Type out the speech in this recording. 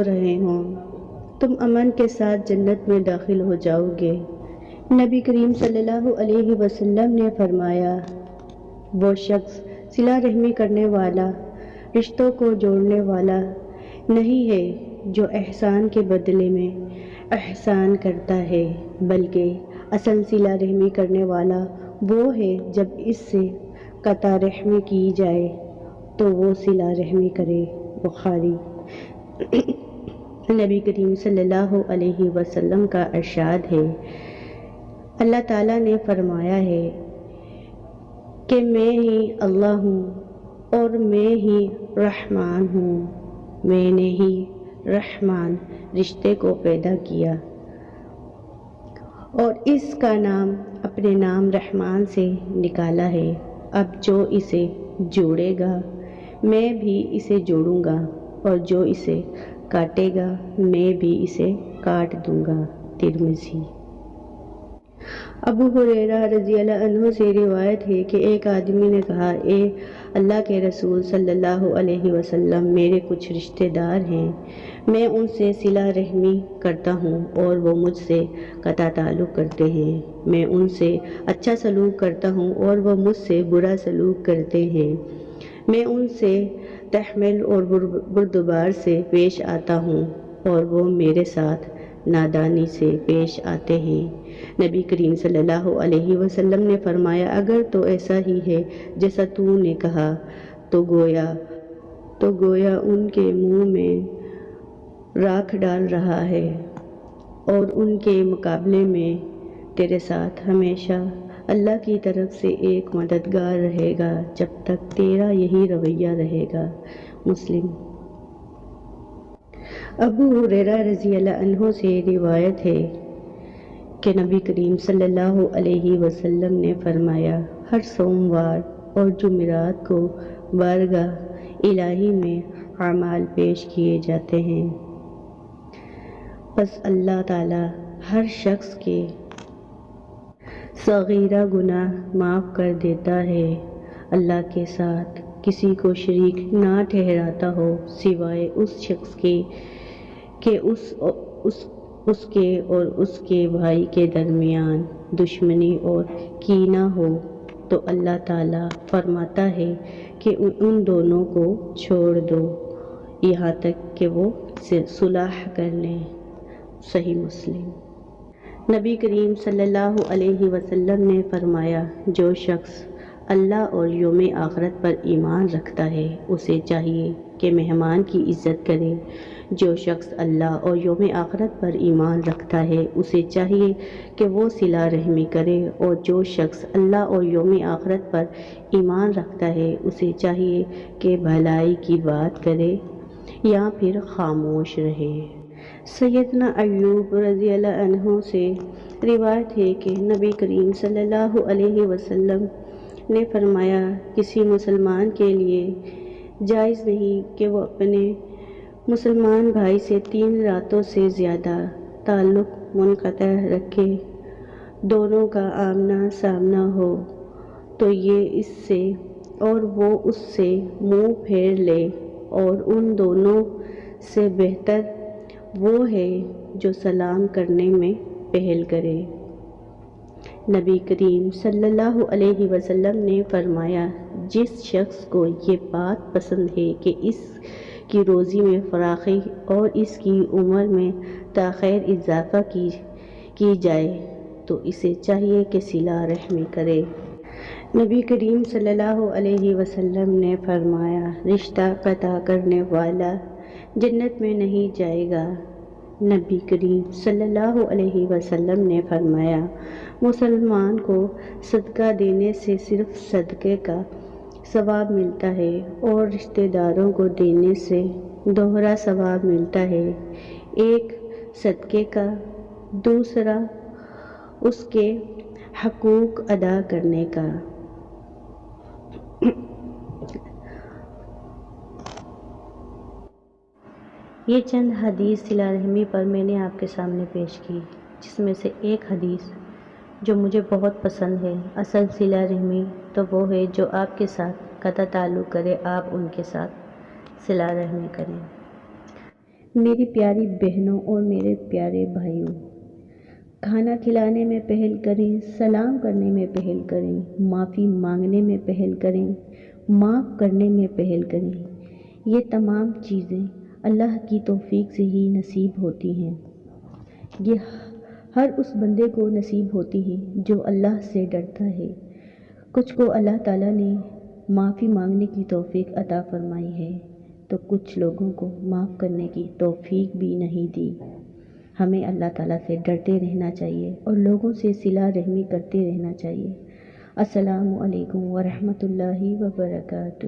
رہے ہوں، تم امن کے ساتھ جنت میں داخل ہو جاؤ گے۔ نبی کریم صلی اللہ علیہ وسلم نے فرمایا، وہ شخص صلہ رحمی کرنے والا، رشتوں کو جوڑنے والا نہیں ہے جو احسان کے بدلے میں احسان کرتا ہے، بلکہ اصل صلہ رحمی کرنے والا وہ ہے جب اس سے قطع رحمی کی جائے تو وہ صلہ رحمی کرے۔ بخاری۔ نبی کریم صلی اللہ علیہ وسلم کا ارشاد ہے، اللہ تعالیٰ نے فرمایا ہے کہ میں ہی اللہ ہوں اور میں ہی رحمان ہوں، میں نے ہی رحمان رشتے کو پیدا کیا اور اس کا نام اپنے نام رحمان سے نکالا ہے۔ اب جو اسے جوڑے گا میں بھی اسے جوڑوں گا اور جو اسے کاٹے گا میں بھی اسے کاٹ دوں گا۔ ترمذی۔ ابو ہریرہ رضی اللہ عنہ سے روایت ہے کہ ایک آدمی نے کہا، اے اللہ کے رسول صلی اللہ علیہ وسلم، میرے کچھ رشتہ دار ہیں، میں ان سے صلہ رحمی کرتا ہوں اور وہ مجھ سے قطع تعلق کرتے ہیں، میں ان سے اچھا سلوک کرتا ہوں اور وہ مجھ سے برا سلوک کرتے ہیں، میں ان سے تحمل اور بردبار سے پیش آتا ہوں اور وہ میرے ساتھ نادانی سے پیش آتے ہیں۔ نبی کریم صلی اللہ علیہ وسلم نے فرمایا، اگر تو ایسا ہی ہے جیسا تو نے کہا تو گویا ان کے منہ میں راکھ ڈال رہا ہے اور ان کے مقابلے میں تیرے ساتھ ہمیشہ اللہ کی طرف سے ایک مددگار رہے گا جب تک تیرا یہی رویہ رہے گا۔ مسلم۔ ابو ہریرہ رضی اللہ عنہ سے روایت ہے کہ نبی کریم صلی اللہ علیہ وسلم نے فرمایا، ہر سوموار اور جمعرات کو بارگاہ الہی میں اعمال پیش کیے جاتے ہیں، بس اللہ تعالی ہر شخص کے صغیرہ گناہ معاف کر دیتا ہے، اللہ کے ساتھ کسی کو شریک نہ ٹھہراتا ہو سوائے اس شخص کے کہ اس کے اور اس کے بھائی کے درمیان دشمنی اور کینہ ہو، تو اللہ تعالیٰ فرماتا ہے کہ ان دونوں کو چھوڑ دو یہاں تک کہ وہ صلح کر لیں۔ صحیح مسلم۔ نبی کریم صلی اللہ علیہ وسلم نے فرمایا، جو شخص اللہ اور یوم آخرت پر ایمان رکھتا ہے اسے چاہیے کہ مہمان کی عزت کرے، جو شخص اللہ اور یوم آخرت پر ایمان رکھتا ہے اسے چاہیے کہ وہ صلہ رحمی کرے، اور جو شخص اللہ اور یوم آخرت پر ایمان رکھتا ہے اسے چاہیے کہ بھلائی کی بات کرے یا پھر خاموش رہے۔ سیدنا ایوب رضی اللہ عنہ سے روایت ہے کہ نبی کریم صلی اللہ علیہ وسلم نے فرمایا، کسی مسلمان کے لیے جائز نہیں کہ وہ اپنے مسلمان بھائی سے 3 راتوں سے زیادہ تعلق منقطع رکھے، دونوں کا آمنا سامنا ہو تو یہ اس سے اور وہ اس سے منہ پھیر لے، اور ان دونوں سے بہتر وہ ہے جو سلام کرنے میں پہل کرے۔ نبی کریم صلی اللہ علیہ وسلم نے فرمایا، جس شخص کو یہ بات پسند ہے کہ اس کی روزی میں فراخی اور اس کی عمر میں تاخیر اضافہ کی جائے تو اسے چاہیے کہ صلہ رحمی کرے۔ نبی کریم صلی اللہ علیہ وسلم نے فرمایا، رشتہ قطع کرنے والا جنت میں نہیں جائے گا۔ نبی کریم صلی اللہ علیہ وسلم نے فرمایا، مسلمان کو صدقہ دینے سے صرف صدقے کا ثواب ملتا ہے اور رشتہ داروں کو دینے سے دوہرا ثواب ملتا ہے، ایک صدقے کا، دوسرا اس کے حقوق ادا کرنے کا۔ یہ چند حدیث صلہ رحمی پر میں نے آپ کے سامنے پیش کی، جس میں سے ایک حدیث جو مجھے بہت پسند ہے، اصل صلہ رحمی تو وہ ہے جو آپ کے ساتھ قطع تعلق کرے، آپ ان کے ساتھ صلہ رحمی کریں۔ میری پیاری بہنوں اور میرے پیارے بھائیوں، کھانا کھلانے میں پہل کریں، سلام کرنے میں پہل کریں، معافی مانگنے میں پہل کریں، معاف کرنے میں پہل کریں۔ یہ تمام چیزیں اللہ کی توفیق سے ہی نصیب ہوتی ہیں۔ یہ ہر اس بندے کو نصیب ہوتی ہیں جو اللہ سے ڈرتا ہے۔ کچھ کو اللہ تعالیٰ نے معافی مانگنے کی توفیق عطا فرمائی ہے تو کچھ لوگوں کو معاف کرنے کی توفیق بھی نہیں دی۔ ہمیں اللہ تعالیٰ سے ڈرتے رہنا چاہیے اور لوگوں سے صلہ رحمی کرتے رہنا چاہیے۔ السلام علیکم ورحمۃ اللہ وبرکاتہ۔